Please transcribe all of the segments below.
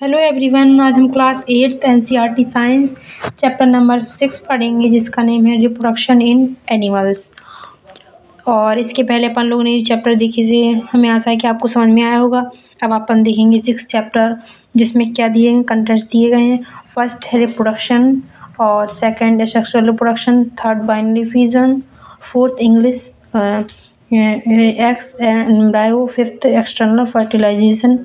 Hello everyone, आज हम class 8th NCERT science chapter number 6 पढ़ेंगे जिसका नेम है रिप्रोडक्शन इन एनिमल्स। और इसके पहले अपन लोगों ने चैप्टर देखे से हमें आशा है कि आपको समझ में आया होगा। अब अपन देखेंगे 6 चैप्टर जिसमें क्या दिए गए कंटेंट्स दिए गए हैं। फर्स्ट है रिप्रोडक्शन और सेकंड है sexual reproduction, third binary fission, fourth English X embryo, fifth external fertilisation,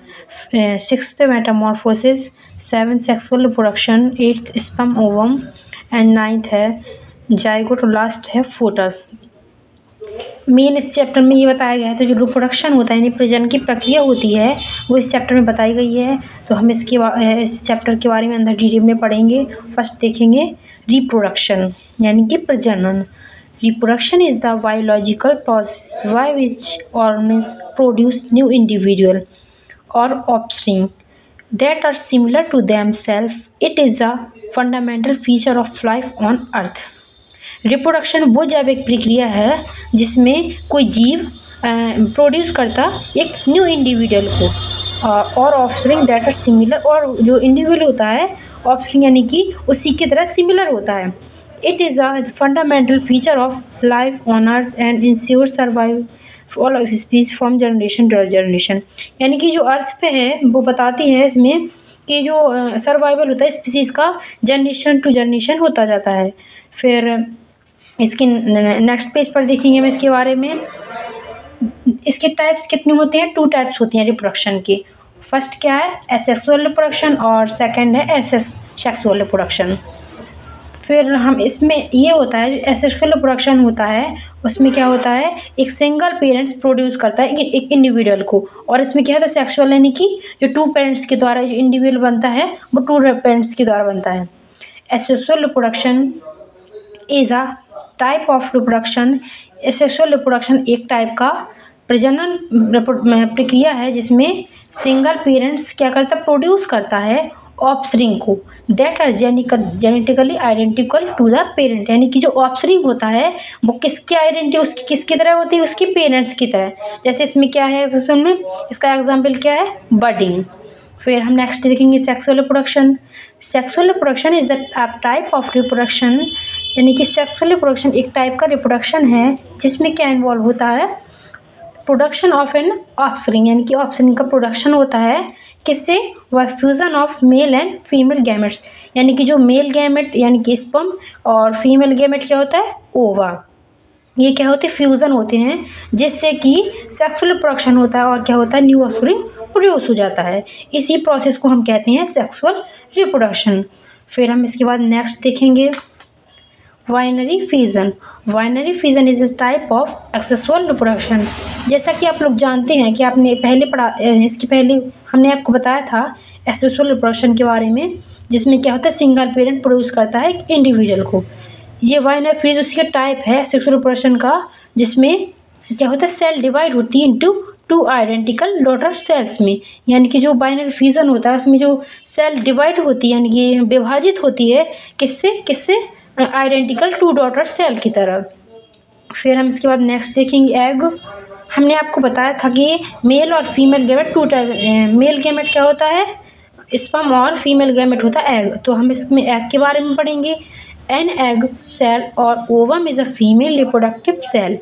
sixth metamorphosis, seventh sexual reproduction, eighth sperm ovum and ninth है जाइगोट और लास्ट है फोटस। मेन इस चैप्टर में ये बताया गया है तो जो रिप्रोडक्शन होता है यानी प्रजनन की प्रक्रिया होती है वो इस चैप्टर में बताई गई है। तो हम इस चैप्टर के बारे में अंदर डिटेल में पढ़ेंगे। फर्स्ट देखेंगे रिप्रोडक्शन यानी कि प्रजनन। Reproduction is the biological process by which organisms produce new individual or offspring that are similar to themselves. It is a fundamental feature of life on Earth. Reproduction वो जैविक प्रक्रिया है जिसमें कोई जीव प्रोड्यूस करता एक न्यू इंडिविजुअल को और ऑफस्प्रिंग दैट आर सिमिलर, और जो इंडिविजुअल होता है ऑफस्प्रिंग यानी कि उसी की तरह सिमिलर होता है। It is a fundamental feature of life on earth and ensure survive all of species from generation to generation. यानी कि जो अर्थ पे है वो बताती है इसमें कि जो सर्वाइवल होता है स्पीसीज का जनरेशन टू जनरेशन होता जाता है। फिर इसके नेक्स्ट पेज पर देखेंगे हम इसके बारे में। इसके टाइप्स कितने होते हैं? 2 टाइप्स होती हैं रिप्रोडक्शन की। फर्स्ट क्या है? एसेक्सुअल रिप्रोडक्शन और सेकंड है सेक्सुअल रिप्रोडक्शन। फिर हम इसमें ये होता है जो एसेक्सुअल रिप्रोडक्शन होता है उसमें क्या होता है एक सिंगल पेरेंट्स प्रोड्यूस करता है एक इंडिविजुअल को, और इसमें क्या है तो सेक्सुअल यानी कि जो 2 पेरेंट्स के द्वारा जो इंडिविजुअल बनता है वो 2 पेरेंट्स के द्वारा बनता है। Asexual reproduction is a type of reproduction. Asexual reproduction एक टाइप का प्रजनन प्रक्रिया है जिसमें सिंगल पेरेंट्स क्या करता प्रोड्यूस करता है ऑफस्प्रिंग को that are genetically identical to the parent. यानी कि जो ऑफस्प्रिंग होता है वो किसकी आइडेंटिटी उसकी किसकी तरह होती है? उसके पेरेंट्स की तरह। जैसे इसमें क्या है में इसका एग्जाम्पल क्या है? बर्डिंग। फिर हम नेक्स्ट देखेंगे sexual reproduction. Sexual reproduction is the type of reproduction, यानी कि सेक्सुअल रिप्रोडक्शन एक टाइप का रिप्रोडक्शन है जिसमें क्या इन्वॉल्व होता है प्रोडक्शन ऑफ एन ऑफस्प्रिंग, यानी कि ऑफस्प्रिंग का प्रोडक्शन होता है किससे? वह fusion of male and female gametes, यानी कि जो मेल गैमेट यानी कि स्पर्म और फीमेल गैमेट क्या होता है? ओवा। ये क्या होते हैं? फ्यूज़न होते हैं जिससे कि सेक्सुअल रिप्रोडक्शन होता है और क्या होता है? न्यू ऑफस्प्रिंग प्रोड्यूस हो जाता है। इसी प्रोसेस को हम कहते हैं सेक्सुअल रिप्रोडक्शन। फिर हम इसके बाद नेक्स्ट देखेंगे binary fission. Binary fission is a type of एक्सेक्सुअल reproduction. जैसा कि आप लोग जानते हैं कि आपने पहले पढ़ा, इसके पहले हमने आपको बताया था एक्सेक्सुअल रिप्रोडक्शन के बारे में जिसमें क्या होता है सिंगल पेरेंट प्रोड्यूस करता है एक इंडिविजुअल को। ये बाइनरी फिजन उसका टाइप है सेक्सुअल रिप्रोडक्शन का जिसमें क्या होता है सेल डिवाइड होती है इंटू 2 आइडेंटिकल डॉटर सेल्स में। यानी कि जो बाइनरी फिजन होता है उसमें जो सेल डिवाइड होती है यानी कि विभाजित होती है किससे आइडेंटिकल 2 डॉटर सेल की तरह। फिर हम इसके बाद नेक्स्ट देखेंगे एग। हमने आपको बताया था कि मेल और female gamete 2 type. Male gamete क्या होता है? स्पर्म, और फीमेल गैमेट होता है एग। तो हम इसमें एग के बारे में पढ़ेंगे। एन एग सेल और ovum is a female reproductive cell.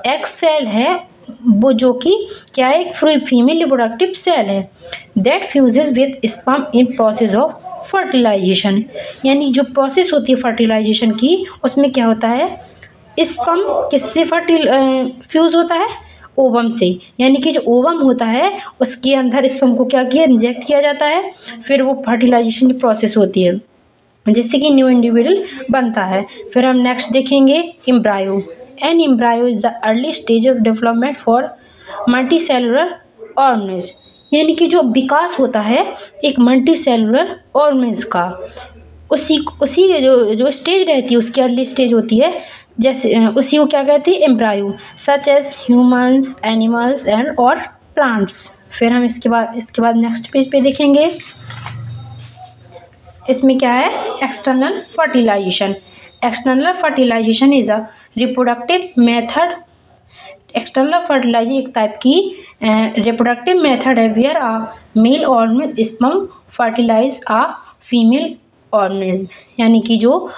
Egg cell है वो जो कि क्या है एक फीमेल रिप्रोडक्टिव सेल है that fuses with sperm in process of fertilisation. यानी जो प्रोसेस होती है फर्टिलाइजेशन की उसमें क्या होता है स्पर्म किससे फ्यूज़ होता है? ओवम से। यानी कि जो ओवम होता है उसके अंदर स्पर्म को क्या किया इंजेक्ट किया जाता है, फिर वो फर्टिलाइजेशन की प्रोसेस होती है जिससे कि न्यू इंडिविजुअल बनता है। फिर हम नेक्स्ट देखेंगे embryo. An embryo is the early stage of development for multicellular organism. यानी कि जो विकास होता है एक मल्टीसेलुलर ऑर्गेनिज्म का उसी के जो स्टेज रहती है उसकी अर्ली स्टेज होती है जैसे उसी को क्या कहते हैं? Embryo such as humans, animals and और प्लांट्स। फिर हम इसके बाद नेक्स्ट पेज पे देखेंगे इसमें क्या है external fertilisation. External fertilisation is a reproductive method. External fertilisation एक टाइप की रिप्रोडक्टिव मेथड है where a male organism sperm fertilise a female organism, यानी कि जो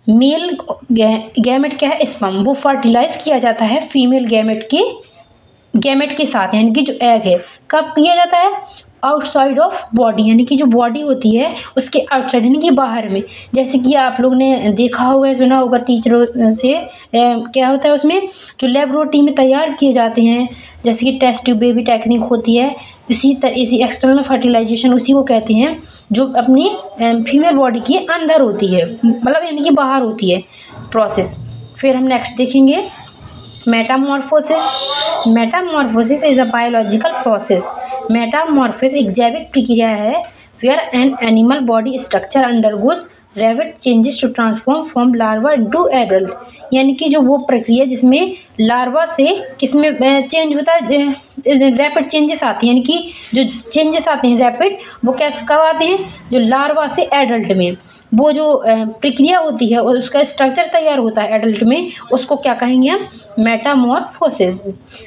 मेल गैमेट क्या है स्पर्म, वो फर्टिलाइज किया जाता है फीमेल गैमेट के साथ, यानी कि जो एग है। कब किया जाता है? आउटसाइड ऑफ बॉडी, यानी कि जो बॉडी होती है उसके आउटसाइड, यानी कि बाहर में। जैसे कि आप लोग ने देखा होगा, सुना होगा टीचरों से, क्या होता है उसमें जो लेबोरेटरी में तैयार किए जाते हैं, जैसे कि टेस्ट ट्यूब बेबी टेक्निक होती है, इसी एक्सटर्नल फर्टिलाइजेशन उसी को कहते हैं, जो अपनी फीमेल बॉडी के अंदर होती है, मतलब यानी कि बाहर होती है प्रोसेस। फिर हम नेक्स्ट देखेंगे metamorphosis. Metamorphosis is a biological process. Metamorphosis एक जैविक प्रक्रिया है where an animal body structure undergoes rapid changes to transform from larva into adult, यानी कि जो वो प्रक्रिया जिसमें लार्वा से किसमें चेंज होता है, रैपिड चेंजेस आती हैं, यानी कि जो चेंजेस आते हैं रैपिड, वो कैसे कब आते हैं? जो लार्वा से एडल्ट में वो जो प्रक्रिया होती है और उसका स्ट्रक्चर तैयार होता है एडल्ट में, उसको क्या कहेंगे हम? मेटामॉर्फोसिस।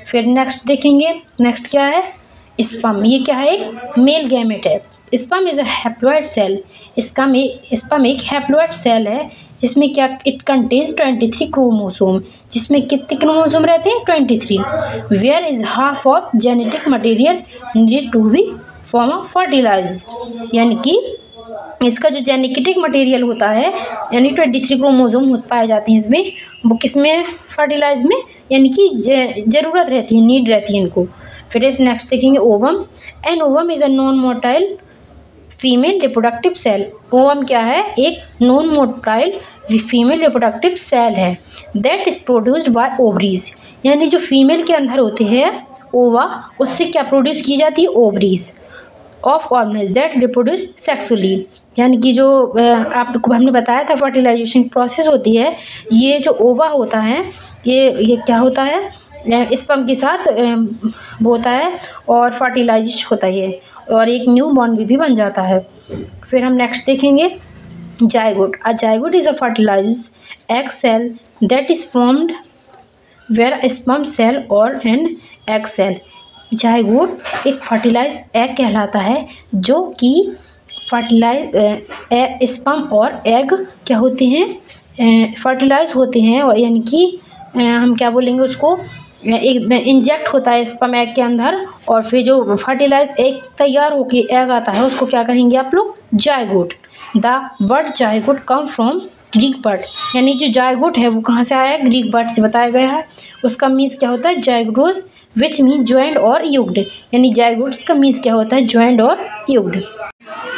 फिर नेक्स्ट देखेंगे, नेक्स्ट क्या है? स्पर्म। ये क्या है? एक मेल गैमेट है। Sperm is a haploid cell. Sperm एक हैप्लॉइड सेल है जिसमें क्या इट कंटेन्स 23 क्रोमोसोम, जिसमें कितने क्रोमोसोम रहते हैं? 23। Where is half of genetic material needed to be form of fertilised, यानी कि इसका जो जेनेटिक मटेरियल होता है, यानी 23 क्रोमोसोम पाए जाते हैं इसमें, वो किसमें? फर्टिलाइज में, यानी कि ज़रूरत रहती है, नीड रहती है इनको। फिर नेक्स्ट देखेंगे ovum. An ovum is a non motile female reproductive cell. Ovum क्या है? एक non motile female reproductive cell है that is produced by ovaries, यानी जो फीमेल के अंदर होते हैं ओवा, उससे क्या प्रोड्यूस की जाती है? Ovaries of organism that reproduce sexually, यानी कि जो आपको हमने बताया था फर्टिलाइजेशन प्रोसेस होती है, ये जो ओवा होता है ये क्या होता है? स्पर्म के साथ वो होता है और फर्टिलाइज होता है और एक न्यू बॉर्न भी बन जाता है। फिर हम नेक्स्ट देखेंगे zygote. A zygote is a fertilised egg cell that is formed where a sperm cell और एन एग सेल। जायगोट एक फर्टिलाइज एग कहलाता है जो कि फर्टिलाइज स्पर्म और एग क्या होते हैं? फर्टिलाइज होते हैं, यानी कि हम क्या बोलेंगे उसको, एक इंजेक्ट होता है स्पर्म एग के अंदर, और फिर जो फर्टिलाइज एग तैयार होकर एग आता है उसको क्या कहेंगे आप लोग? Zygote. The word zygote come from Greek word, यानी जो जायगोट है वो कहाँ से आया है? ग्रीक वर्ड से बताया गया है। उसका मीन्स क्या होता है? जायगोस, विच मीन ज्वाइंट और युग्ड, यानी जायगोट्स का मीन्स क्या होता है? ज्वाइंट और युग्ड।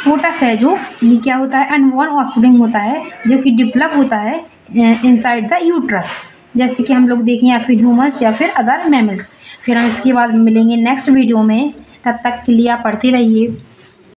फोटस है जो, ये क्या होता है? अनबॉर्न ऑफस्प्रिंग होता है जो कि डेवलप होता है इनसाइड द यूट्रस, जैसे कि हम लोग देखें या फिर ह्यूमंस या फिर अदर मैमल्स। फिर हम इसके बाद मिलेंगे नेक्स्ट वीडियो में, तब तक के लिए आप पढ़ते रहिए।